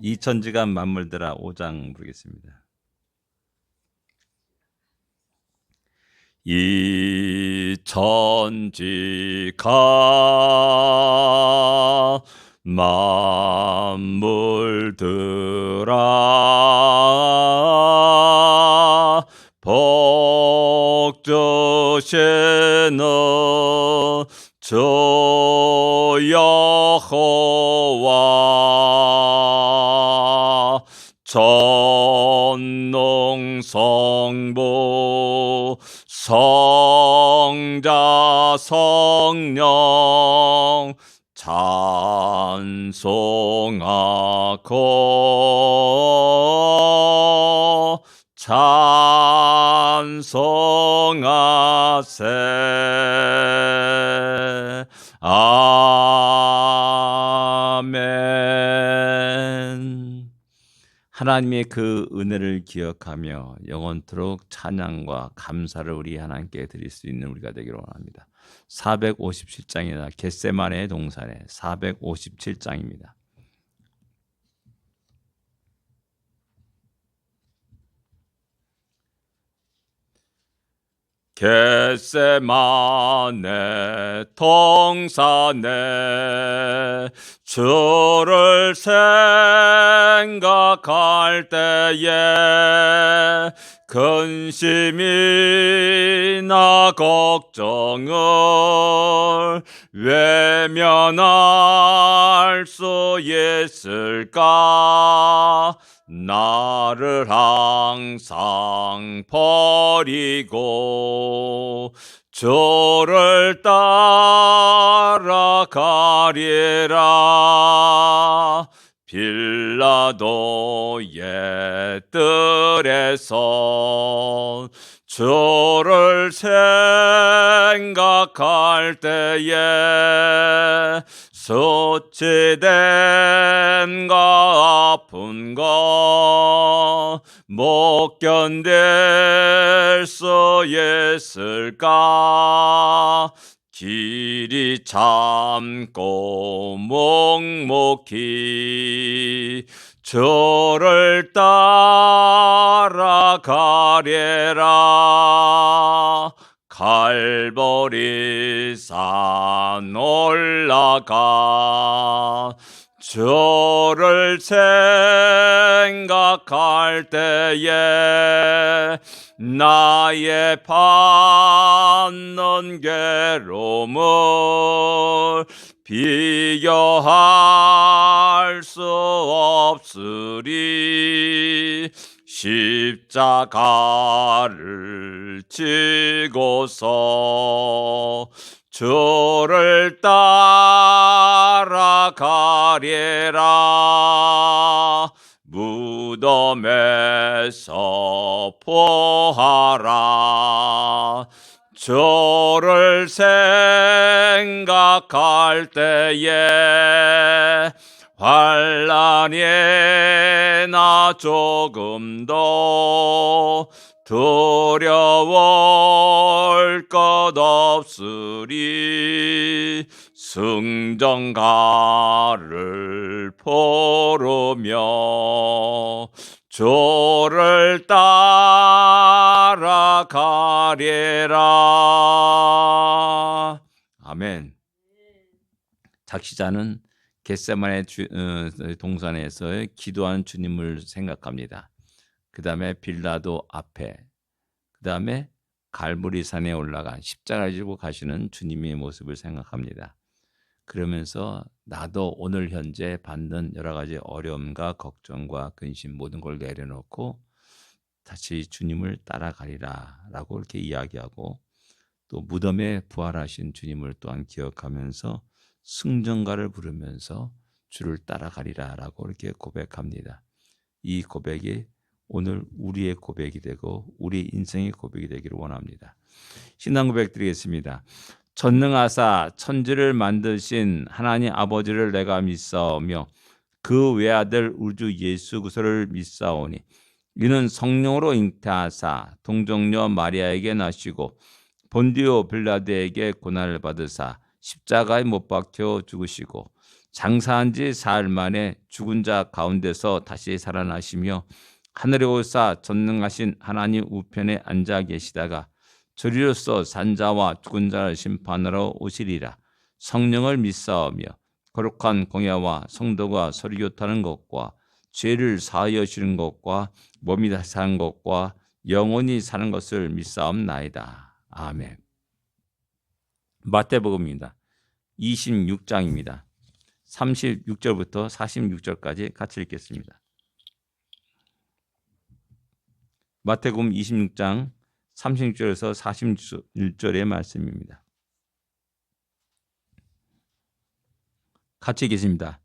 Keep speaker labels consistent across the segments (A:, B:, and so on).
A: 이 천지간 만물들아 5장 부르겠습니다. 이 천지가 만물들아 복주시는 주 여호와 전능성부 성자 성령 찬송하고 찬송하세. 아멘. 하나님의 그 은혜를 기억하며 영원토록 찬양과 감사를 우리 하나님께 드릴 수 있는 우리가 되기를 원합니다. 457장이다. 겟세마네 동산의 457장입니다. 겟세마네 동산에 주를 생각할 때에 근심이나 걱정을 외면할 수 있을까? 나를 항상 버리고 주를 따라가리라. 빌라도의 뜰에서 주를 생각할 때에 수치됨과 아픈가 못 견딜 수 있을까? 길이 참고 묵묵히 주를 따라가리라. 갈보리 산 올라가 주를 생각할 때에 나의 받는 괴로움을 비교할 수 없으리. 십자가를 지고서 주를 따라가리라. 무덤에서 보하라. 주를 생각할 때에 환난이 나 조금도 두려울 것 없으리. 승전가를 포르며 주를 따라가리라. 아멘. 작시자는 겟세마네 동산에서 기도한 주님을 생각합니다. 그 다음에 빌라도 앞에, 그 다음에 갈보리산에 올라가 십자가를 지고 가시는 주님의 모습을 생각합니다. 그러면서 나도 오늘 현재 받는 여러 가지 어려움과 걱정과 근심 모든 걸 내려놓고 다시 주님을 따라가리라 라고 이렇게 이야기하고, 또 무덤에 부활하신 주님을 또한 기억하면서 승전가를 부르면서 주를 따라가리라 라고 이렇게 고백합니다. 이 고백이 오늘 우리의 고백이 되고 우리 인생의 고백이 되기를 원합니다. 신앙 고백 드리겠습니다. 전능하사 천지를 만드신 하나님 아버지를 내가 믿사오며 그 외아들 우주 예수 그리스도를 믿사오니 이는 성령으로 잉태하사 동정녀 마리아에게 나시고 본디오 빌라도에게 고난을 받으사 십자가에 못 박혀 죽으시고 장사한 지 사흘 만에 죽은 자 가운데서 다시 살아나시며 하늘에 오사 전능하신 하나님 우편에 앉아 계시다가 저리로서 산자와 죽은 자를 심판하러 오시리라. 성령을 믿사오며 거룩한 공야와 성도가 서로 교통하는 것과 죄를 사하여 주는 것과 몸이 다시 사는 것과 영원히 사는 것을 믿사옵나이다. 아멘. 마태복음입니다. 26장입니다. 36절부터 46절까지 같이 읽겠습니다. 마태복음 26장 36절에서 41절의 말씀입니다. 같이 읽겠습니다.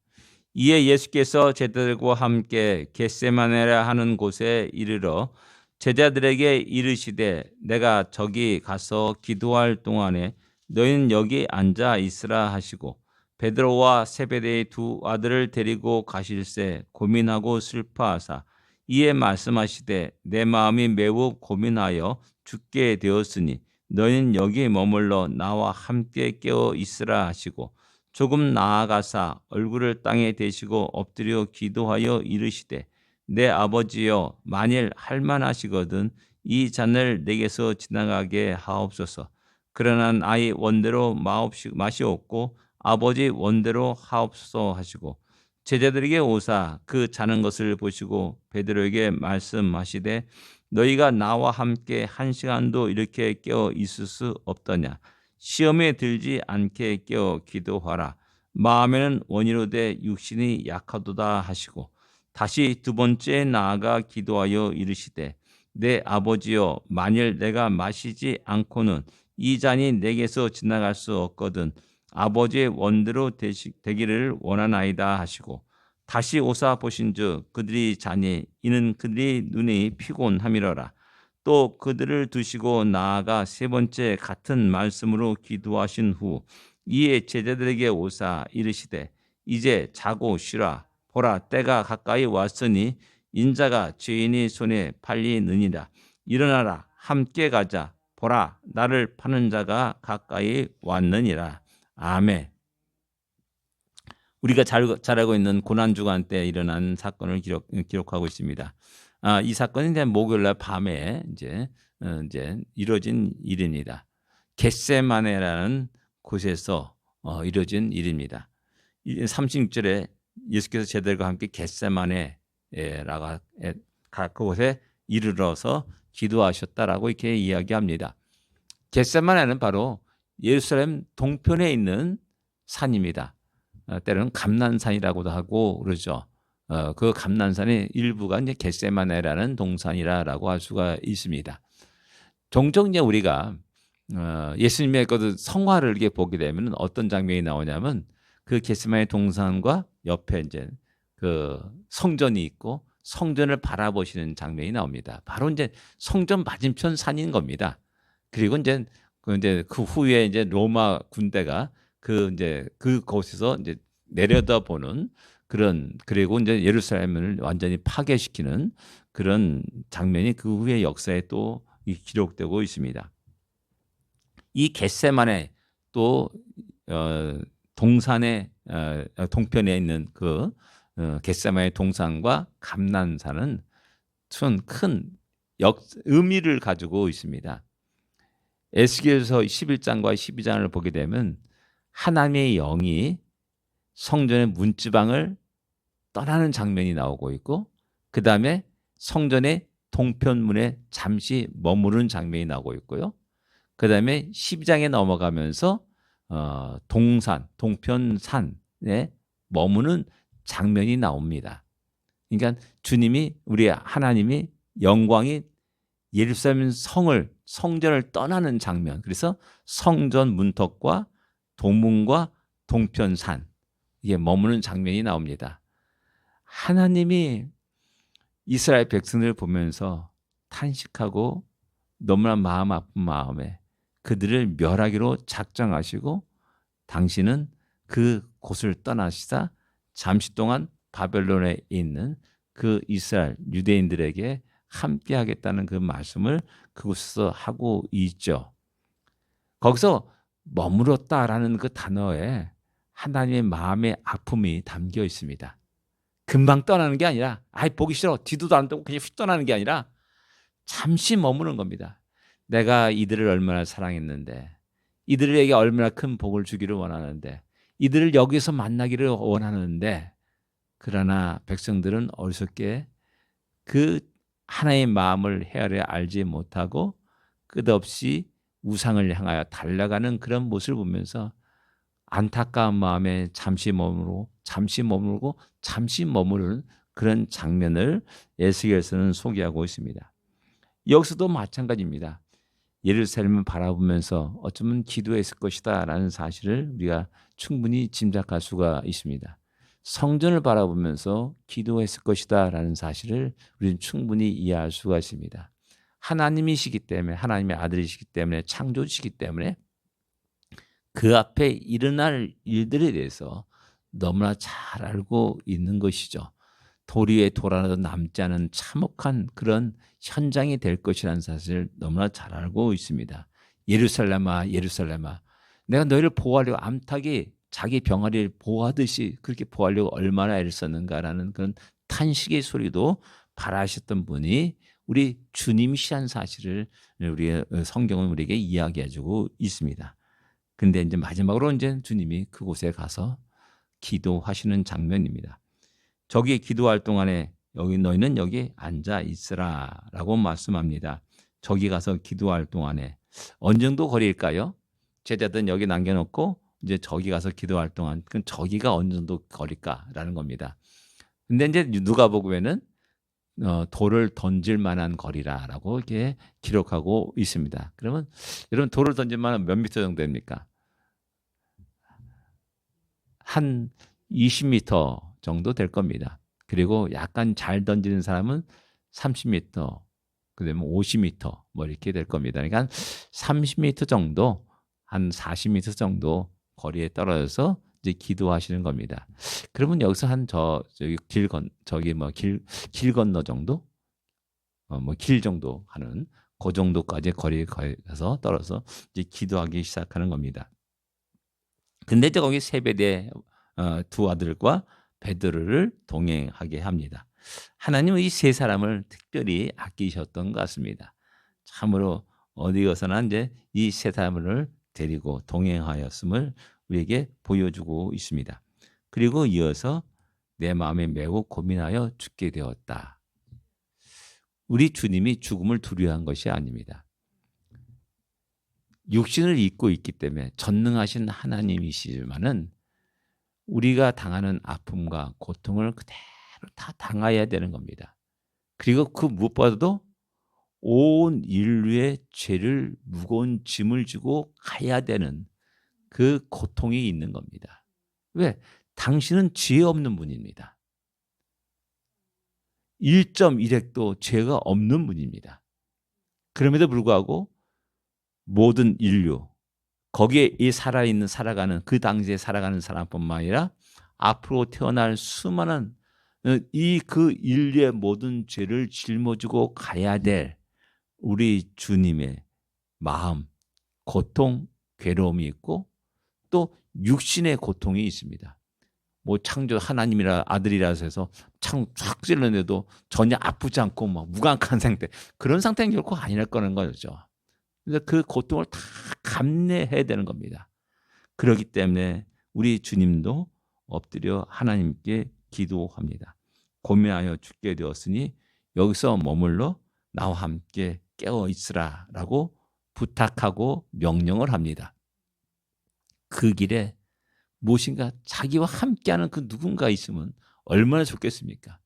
A: 이에 예수께서 제자들과 함께 겟세마네라 하는 곳에 이르러 제자들에게 이르시되 내가 저기 가서 기도할 동안에 너희는 여기 앉아 있으라 하시고 베드로와 세베대의 두 아들을 데리고 가실새 고민하고 슬퍼하사 이에 말씀하시되 내 마음이 매우 고민하여 죽게 되었으니 너희는 여기 머물러 나와 함께 깨어 있으라 하시고 조금 나아가사 얼굴을 땅에 대시고 엎드려 기도하여 이르시되 내 아버지여 만일 할만하시거든 이 잔을 내게서 지나가게 하옵소서. 그러나 나의 원대로 마시옵고 아버지 원대로 하옵소서 하시고 제자들에게 오사 그 자는 것을 보시고 베드로에게 말씀하시되 너희가 나와 함께 한 시간도 이렇게 깨어 있을 수 없더냐. 시험에 들지 않게 깨어 기도하라. 마음에는 원이로되 육신이 약하도다 하시고 다시 두 번째 나아가 기도하여 이르시되 내 아버지여 만일 내가 마시지 않고는 이 잔이 내게서 지나갈 수 없거든 아버지의 원대로 되기를 원하나이다 하시고 다시 오사 보신즉 그들이 자니 이는 그들이 눈이 피곤함이러라. 또 그들을 두시고 나아가 세 번째 같은 말씀으로 기도하신 후 이에 제자들에게 오사 이르시되 이제 자고 쉬라. 보라 때가 가까이 왔으니 인자가 죄인의 손에 팔리느니라. 일어나라 함께 가자. 보라 나를 파는 자가 가까이 왔느니라. 아멘. 우리가 잘 알고 있는 고난주간 때 일어난 사건을 기록하고 있습니다. 이 사건은 이제 목요일날 밤에 이제 이루어진 일입니다. 겟세마네라는 곳에서 이루어진 일입니다. 36절에 예수께서 제자들과 함께 겟세마네라가 그곳에 이르러서 기도하셨다라고 이렇게 이야기합니다. 겟세마네는 바로 예루살렘 동편에 있는 산입니다. 때로는 감난산이라고도 하고 그러죠. 그 감난산의 일부가 이제 겟세마네라는 동산이라고 할 수가 있습니다. 종종 이제 우리가 예수님의 그 성화를 이렇게 보게 되면 어떤 장면이 나오냐면 그 겟세마네 동산과 옆에 이제 그 성전이 있고 성전을 바라보시는 장면이 나옵니다. 바로 이제 성전 맞은편 산인 겁니다. 그리고 이제 그 후에 이제 로마 군대가 그곳에서 이제 내려다보는 그리고 이제 예루살렘을 완전히 파괴시키는 그런 장면이 그 후의 역사에 또 기록되고 있습니다. 이 겟세마네 또 동산의 동편에 있는 그 겟세마네 동산과 감난산은 큰 의미를 가지고 있습니다. 에스겔서 11장과 12장을 보게 되면 하나님의 영이 성전의 문지방을 떠나는 장면이 나오고 있고 그 다음에 성전의 동편문에 잠시 머무르는 장면이 나오고 있고요. 그 다음에 12장에 넘어가면서 동편산에 머무는 장면이 나옵니다. 그러니까 우리 하나님이 영광이 예루살렘 성전을 떠나는 장면. 그래서 성전 문턱과 동문과 동편산 이게 머무는 장면이 나옵니다. 하나님이 이스라엘 백성을 보면서 탄식하고 너무나 마음 아픈 마음에 그들을 멸하기로 작정하시고 당신은 그 곳을 떠나시다 잠시 동안 바벨론에 있는 그 이스라엘 유대인들에게 함께 하겠다는 그 말씀을 그곳에서 하고 있죠. 거기서 머물었다라는 그 단어에 하나님의 마음의 아픔이 담겨 있습니다. 금방 떠나는 게 아니라 보기 싫어 뒤도 안 보고 그냥 휙 떠나는 게 아니라 잠시 머무는 겁니다. 내가 이들을 얼마나 사랑했는데, 이들에게 얼마나 큰 복을 주기를 원하는데, 이들을 여기서 만나기를 원하는데, 그러나 백성들은 어리석게 그 하나의 마음을 헤아려 알지 못하고 끝없이 우상을 향하여 달려가는 그런 모습을 보면서 안타까운 마음에 잠시 머무르고 잠시 머무르는 그런 장면을 에스겔서는 소개하고 있습니다. 여기서도 마찬가지입니다. 예루살렘을 바라보면서 어쩌면 기도했을 것이다 라는 사실을 우리가 충분히 짐작할 수가 있습니다. 성전을 바라보면서 기도했을 것이다 라는 사실을 우리는 충분히 이해할 수가 있습니다. 하나님이시기 때문에, 하나님의 아들이시기 때문에, 창조주시기 때문에 그 앞에 일어날 일들에 대해서 너무나 잘 알고 있는 것이죠. 돌 위에 돌아도 남지 않은 참혹한 그런 현장이 될 것이라는 사실을 너무나 잘 알고 있습니다. 예루살렘아 예루살렘아, 내가 너희를 보호하려고 암탉이 자기 병아리를 보호하듯이 그렇게 보호하려고 얼마나 애를 썼는가라는 그런 탄식의 소리도 바라셨던 분이 우리 주님이시라는 사실을 우리의 성경은 우리에게 이야기해주고 있습니다. 근데 이제 마지막으로 이제 주님이 그곳에 가서 기도하시는 장면입니다. 저기 기도할 동안에 너희는 여기 앉아 있으라라고 말씀합니다. 저기 가서 기도할 동안에 어느 정도 거리일까요? 제자들은 여기 남겨놓고 이제 저기 가서 기도할 동안 그럼 저기가 어느 정도 거리일까라는 겁니다. 근데 이제 누가복음에는 돌을 던질 만한 거리라라고 이렇게 기록하고 있습니다. 그러면 여러분 돌을 던질 만한 몇 미터 정도 됩니까? 한 20m 정도 될 겁니다. 그리고 약간 잘 던지는 사람은 30m, 그다음에 50m 뭐 이렇게 될 겁니다. 그러니까 한 30m 정도, 한 40m 정도 거리에 떨어져서 이제 기도하시는 겁니다. 그러면 여기서 한 길 건너 정도, 길 정도 하는 그 정도까지 거리에 가서 떨어져서 이제 기도하기 시작하는 겁니다. 근데 이제 거기 세베대 두 아들과 베드로를 동행하게 합니다. 하나님은 이 세 사람을 특별히 아끼셨던 것 같습니다. 참으로 어디 가서나 이제 이 세 사람을 데리고 동행하였음을 우리에게 보여주고 있습니다. 그리고 이어서 내 마음에 매우 고민하여 죽게 되었다. 우리 주님이 죽음을 두려워한 것이 아닙니다. 육신을 입고 있기 때문에 전능하신 하나님이시지만은 우리가 당하는 아픔과 고통을 그대로 다 당해야 되는 겁니다. 그리고 그 무엇보다도 온 인류의 죄를 무거운 짐을 지고 가야 되는 그 고통이 있는 겁니다. 왜? 당신은 죄 없는 분입니다. 1.1핵도 죄가 없는 분입니다. 그럼에도 불구하고 모든 인류, 거기에 살아가는 그 당시에 살아가는 사람뿐만 아니라 앞으로 태어날 수많은 그 인류의 모든 죄를 짊어지고 가야 될 우리 주님의 마음, 고통, 괴로움이 있고 또 육신의 고통이 있습니다. 뭐 창조 하나님이라 아들이라서 해서 창 찔러내도 전혀 아프지 않고 무감한 상태, 그런 상태는 결코 아니랄 거는 거죠. 그래서 그 고통을 다 감내해야 되는 겁니다. 그렇기 때문에 우리 주님도 엎드려 하나님께 기도합니다. 고민하여 죽게 되었으니 여기서 머물러 나와 함께 깨어 있으라라고 부탁하고 명령을 합니다. 그 길에 무엇인가 자기와 함께하는 그 누군가 있으면 얼마나 좋겠습니까?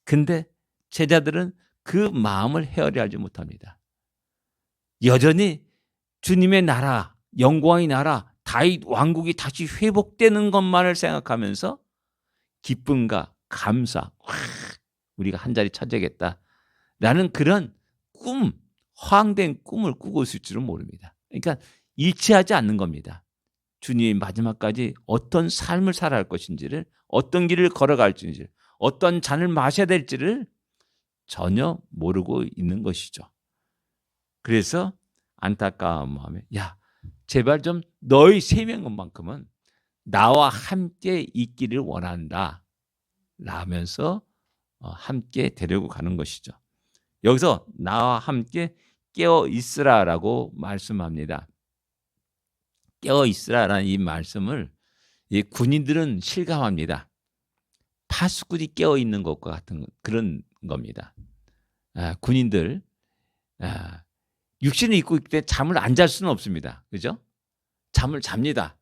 A: 근데 제자들은 그 마음을 헤아려 알지 못합니다. 여전히 주님의 나라, 영광의 나라, 다윗 왕국이 다시 회복되는 것만을 생각하면서 기쁨과 감사, 우리가 한 자리 차지하겠다라는 그런 허황된 꿈을 꾸고 있을 줄은 모릅니다. 그러니까 일치하지 않는 겁니다. 주님이 마지막까지 어떤 삶을 살아야 할 것인지를, 어떤 길을 걸어갈지를, 어떤 잔을 마셔야 될지를 전혀 모르고 있는 것이죠. 그래서 안타까운 마음에 제발 좀 너희 세 명만큼은 나와 함께 있기를 원한다 라면서 함께 데리고 가는 것이죠. 여기서 나와 함께 깨어 있으라라고 말씀합니다. 깨어 있으라라는 이 말씀을 이 군인들은 실감합니다. 파수꾼이 깨어 있는 것과 같은 그런 겁니다. 군인들 육신을 입고 있을 때 잠을 안 잘 수는 없습니다. 그죠? 잠을 잡니다.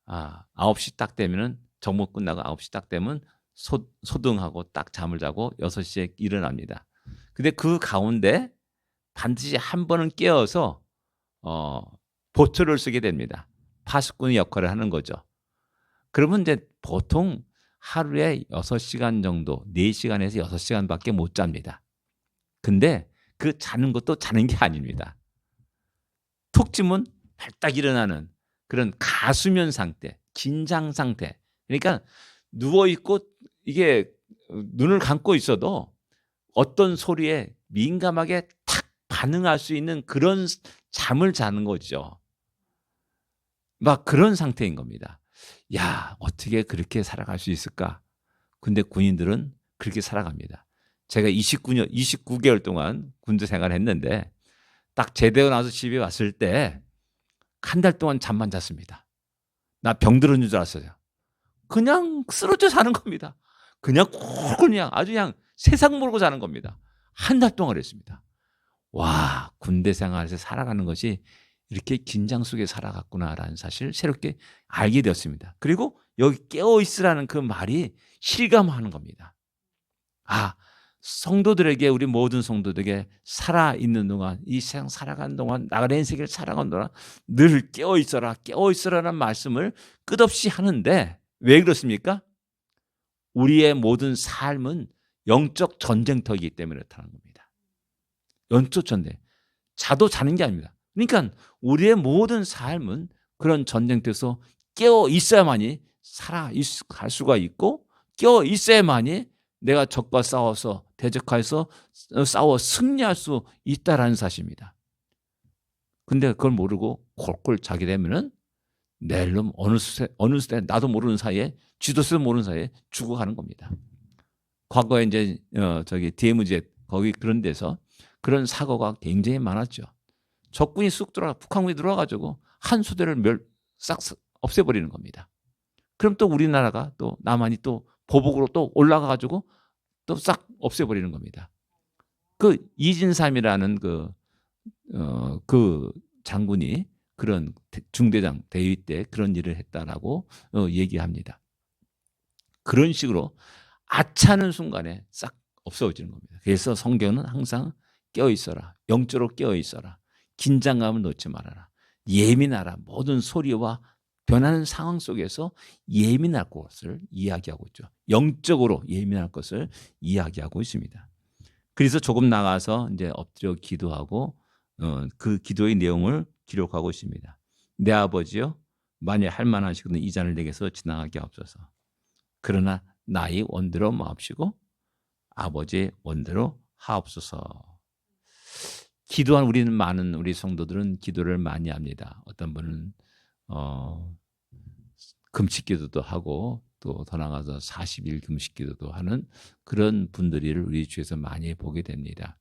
A: 9시 딱 되면은 정모 끝나고 9시 딱 되면 소등하고 딱 잠을 자고 6시에 일어납니다. 근데 그 가운데 반드시 한 번은 깨어서 보초를 쓰게 됩니다. 파수꾼의 역할을 하는 거죠. 그러면 이제 보통 하루에 6시간 정도, 4시간에서 6시간밖에 못 잡니다. 근데 그 자는 것도 자는 게 아닙니다. 툭 치면 발딱 일어나는 그런 가수면 상태, 긴장 상태. 그러니까 누워있고 이게 눈을 감고 있어도 어떤 소리에 민감하게 탁 반응할 수 있는 그런 잠을 자는 거죠. 막 그런 상태인 겁니다. 야, 어떻게 그렇게 살아갈 수 있을까? 근데 군인들은 그렇게 살아갑니다. 제가 29개월 동안 군대 생활을 했는데 딱 제대하고 나서 집에 왔을 때 한 달 동안 잠만 잤습니다. 나 병들은 줄 알았어요. 그냥 쓰러져 사는 겁니다. 그냥 아주 그냥 세상 모르고 사는 겁니다. 한 달 동안 했습니다. 와, 군대 생활에서 살아가는 것이 이렇게 긴장 속에 살아갔구나라는 사실을 새롭게 알게 되었습니다. 그리고 여기 깨어있으라는 그 말이 실감하는 겁니다. 성도들에게, 우리 모든 성도들에게 살아있는 동안, 이 세상 살아가는 동안, 나가는 인생을 살아가는 동안 늘 깨어있어라, 깨어있어라는 말씀을 끝없이 하는데 왜 그렇습니까? 우리의 모든 삶은 영적 전쟁터이기 때문에 그렇다는 겁니다. 영적 전쟁. 자도 자는 게 아닙니다. 그러니까 우리의 모든 삶은 그런 전쟁터에서 깨어 있어야만이 살아갈 수가 있고, 깨어 있어야만이 내가 적과 싸워서 대적해서 싸워 승리할 수 있다라는 사실입니다. 근데 그걸 모르고 콜콜 자게 되면은 내일은 어느 때 나도 모르는 사이에, 쥐도 모르는 사이에 죽어가는 겁니다. 과거에 이제 DMZ 거기 그런 데서 그런 사고가 굉장히 많았죠. 적군이 쑥 들어가, 북한군이 들어와가지고 한 수대를 싹 없애버리는 겁니다. 그럼 또 우리나라가 또 남한이 또 보복으로 또 올라가가지고 또 싹 없애버리는 겁니다. 그 이진삼이라는 그 장군이 그런 중대장 대위 때 그런 일을 했다라고 얘기합니다. 그런 식으로 아차하는 순간에 싹 없어지는 겁니다. 그래서 성경은 항상 깨어있어라. 영적으로 깨어있어라. 긴장감을 놓지 말아라. 예민하라. 모든 소리와 변하는 상황 속에서 예민할 것을 이야기하고 있죠. 영적으로 예민할 것을 이야기하고 있습니다. 그래서 조금 나가서 이제 엎드려 기도하고 그 기도의 내용을 기록하고 있습니다. 내 아버지여, 만일 할 만하시거든 이 잔을 내게서 지나가게 하옵소서. 그러나 나의 원대로 마옵시고 아버지의 원대로 하옵소서. 기도한 우리 성도들은 기도를 많이 합니다. 어떤 분은 금식기도도 하고 또 더 나가서 40일 금식기도도 하는 그런 분들을 우리 주에서 많이 보게 됩니다.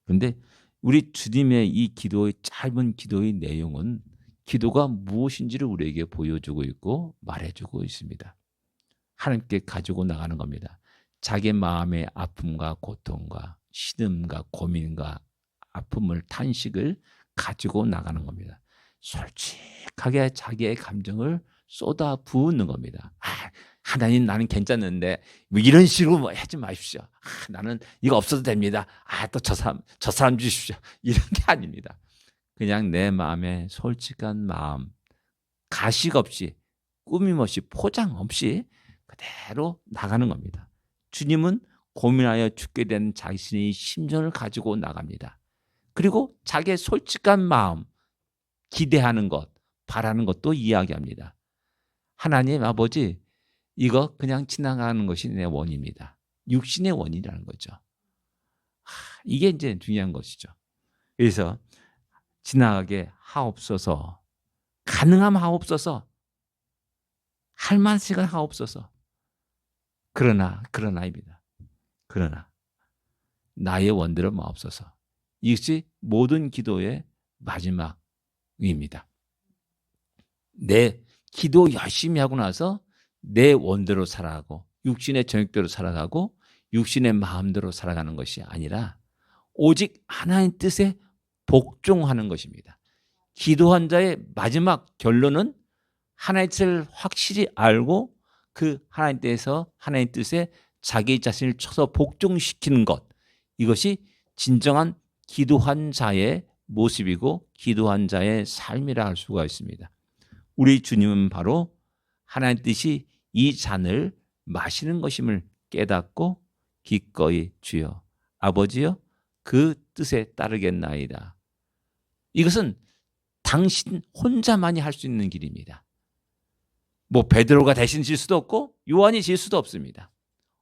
A: 그런데 우리 주님의 이 기도의 짧은 기도의 내용은 기도가 무엇인지를 우리에게 보여주고 있고 말해주고 있습니다. 하나님께 가지고 나가는 겁니다. 자기 마음의 아픔과 고통과 신음과 고민과 아픔을, 탄식을 가지고 나가는 겁니다. 솔직하게 자기의 감정을 쏟아 부는 겁니다. 하나님, 나는 괜찮은데 뭐 이런 식으로 하지 마십시오. 나는 이거 없어도 됩니다. 또 저 사람 주십시오. 이런 게 아닙니다. 그냥 내 마음에 솔직한 마음, 가식 없이, 꾸밈 없이, 포장 없이 그대로 나가는 겁니다. 주님은 고민하여 죽게 된 자신의 심정을 가지고 나갑니다. 그리고 자기의 솔직한 마음, 기대하는 것, 바라는 것도 이야기합니다. 하나님 아버지, 이거 그냥 지나가는 것이 내 원입니다. 육신의 원이라는 거죠. 이게 이제 중요한 것이죠. 그래서 지나가게 하옵소서, 가능하면 하옵소서. 할 만한 시간이 없어서. 그러나입니다. 그러나 나의 원대로 마옵소서. 이것이 모든 기도의 마지막입니다. 내 기도 열심히 하고 나서 내 원대로 살아가고 육신의 정욕대로 살아가고 육신의 마음대로 살아가는 것이 아니라 오직 하나님 뜻에 복종하는 것입니다. 기도한 자의 마지막 결론은 하나님의 뜻을 확실히 알고 그 하나님 뜻에 자기 자신을 쳐서 복종시키는 것, 이것이 진정한 기도한 자의 모습이고 기도한 자의 삶이라 할 수가 있습니다. 우리 주님은 바로 하나님 뜻이 이 잔을 마시는 것임을 깨닫고 기꺼이 주여 아버지여 그 뜻에 따르겠나이다. 이것은 당신 혼자만이 할 수 있는 길입니다. 뭐 베드로가 대신 질 수도 없고 요한이 질 수도 없습니다.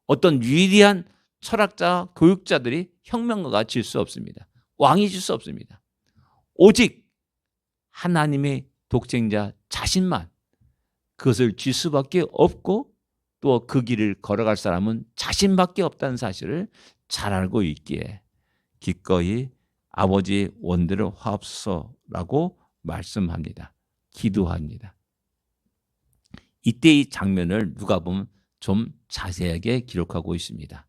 A: 어떤 위대한 철학자, 교육자들이 혁명가가 질 수 없습니다. 왕이 질 수 없습니다. 오직 하나님의 독생자 자신만 그것을 질 수밖에 없고 또 그 길을 걸어갈 사람은 자신밖에 없다는 사실을 잘 알고 있기에 기꺼이 아버지의 원대로 하옵소서라고 말씀합니다. 기도합니다. 이때 이 장면을 누가 보면 좀 자세하게 기록하고 있습니다.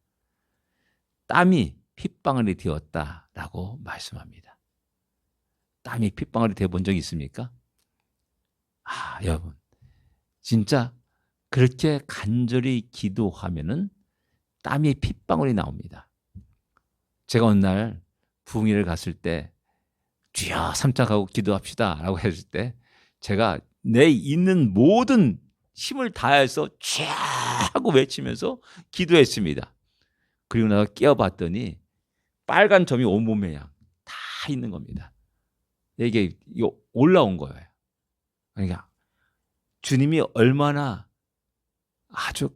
A: 땀이 핏방울이 되었다라고 말씀합니다. 땀이 핏방울이 되어본 적이 있습니까? 여러분 진짜 그렇게 간절히 기도하면은 땀이 핏방울이 나옵니다. 제가 어느 날 부흥회를 갔을 때 주여 삼창하고 기도합시다 라고 했을 때 제가 내 있는 모든 힘을 다해서 쫙 하고 외치면서 기도했습니다. 그리고 나서 깨어봤더니 빨간 점이 온몸에 다 있는 겁니다. 이게 올라온 거예요. 그러니까 주님이 얼마나 아주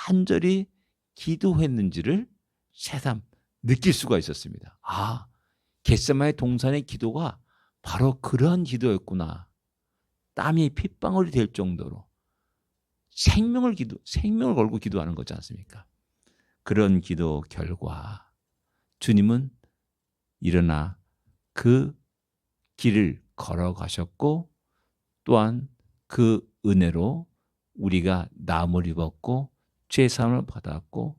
A: 간절히 기도했는지를 새삼 느낄 수가 있었습니다. 겟세마네 동산의 기도가 바로 그러한 기도였구나. 땀이 핏방울이 될 정도로 생명을 걸고 기도하는 거지 않습니까? 그런 기도 결과 주님은 일어나 그 길을 걸어가셨고 또한 그 은혜로 우리가 나음을 입었고 죄사함을 받았고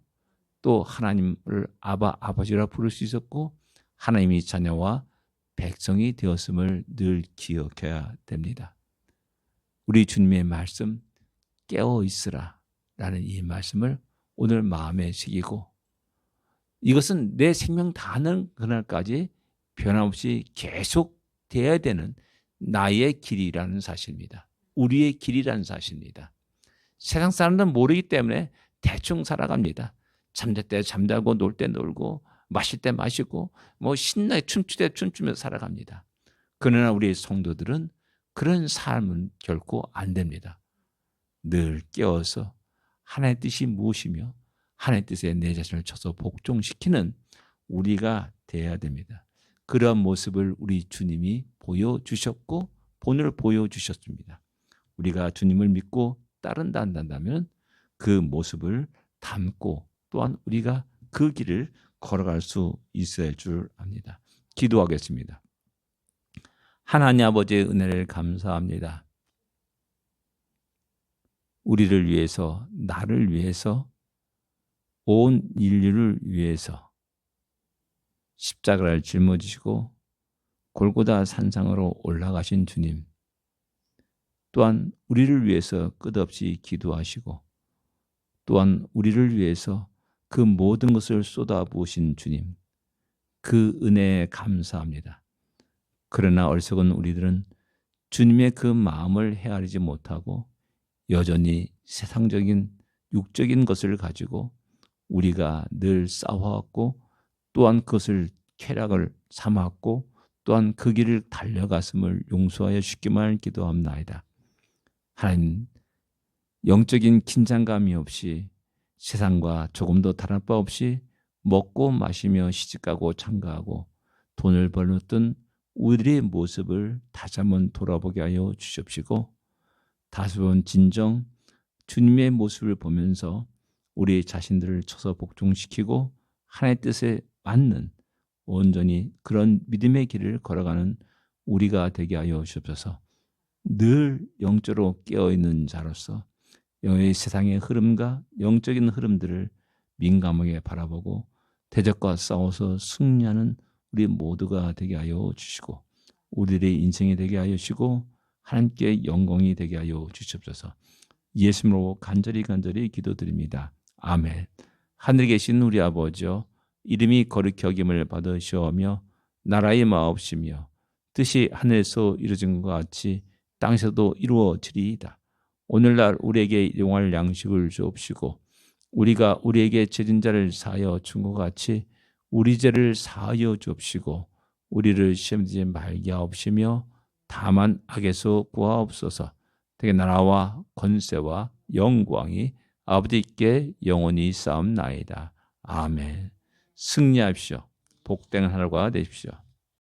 A: 또 하나님을 아버지라 부를 수 있었고 하나님이 자녀와 백성이 되었음을 늘 기억해야 됩니다. 우리 주님의 말씀 깨어 있으라 라는 이 말씀을 오늘 마음에 새기고 이것은 내 생명 다하는 그날까지 변함없이 계속 돼야 되는 나의 길이라는 사실입니다. 우리의 길이라는 사실입니다. 세상 사람들은 모르기 때문에 대충 살아갑니다. 잠잘 때 잠자고 놀 때 놀고 마실 때 마시고 뭐 신나게 춤출 때 춤추면서 살아갑니다. 그러나 우리 성도들은 그런 삶은 결코 안 됩니다. 늘 깨어서 하나님의 뜻이 무엇이며 하나님의 뜻에 내 자신을 쳐서 복종시키는 우리가 돼야 됩니다. 그런 모습을 우리 주님이 보여주셨고 오늘 보여주셨습니다. 우리가 주님을 믿고 따른다 한다면 그 모습을 담고 또한 우리가 그 길을 걸어갈 수 있어야 할 줄 압니다. 기도하겠습니다. 하나님 아버지의 은혜를 감사합니다. 우리를 위해서, 나를 위해서, 온 인류를 위해서 십자가를 짊어지시고 골고다 산상으로 올라가신 주님, 또한 우리를 위해서 끝없이 기도하시고 또한 우리를 위해서 그 모든 것을 쏟아부으신 주님, 그 은혜에 감사합니다. 그러나 어리석은 우리들은 주님의 그 마음을 헤아리지 못하고 여전히 세상적인 육적인 것을 가지고 우리가 늘 싸워왔고 또한 그것을 쾌락을 삼았고 또한 그 길을 달려갔음을 용서하여 주기만 기도합나이다. 하나님, 영적인 긴장감이 없이 세상과 조금도 다른 바 없이 먹고 마시며 시집가고 장가하고 돈을 벌었던 우리의 모습을 다시 한번 돌아보게 하여 주십시고 다시 한번 진정 주님의 모습을 보면서 우리 자신들을 쳐서 복종시키고 하나님의 뜻에 맞는 온전히 그런 믿음의 길을 걸어가는 우리가 되게 하여 주옵소서. 늘 영적으로 깨어있는 자로서 영의 세상의 흐름과 영적인 흐름들을 민감하게 바라보고 대적과 싸워서 승리하는 우리 모두가 되게 하여 주시고 우리의 인생이 되게 하여 주시고 하나님께 영광이 되게 하여 주시옵소서. 예수님으로 간절히 기도드립니다. 아멘. 하늘에 계신 우리 아버지여, 이름이 거룩히 여김을 받으시오며 나라의 마옵시며 뜻이 하늘에서 이루어진 것 같이 땅에서도 이루어지리이다. 오늘날 우리에게 일용할 양식을 주옵시고 우리가 우리에게 죄진 자를 사하여 준 것 같이 우리 죄를 사하여 주옵시고 우리를 시험에 들지 말게 하옵시며 다만 악에서 구하옵소서. 되게 나라와 권세와 영광이 아버지께 영원히 싸움나이다. 아멘. 승리하십시오. 복된 하루가 되십시오.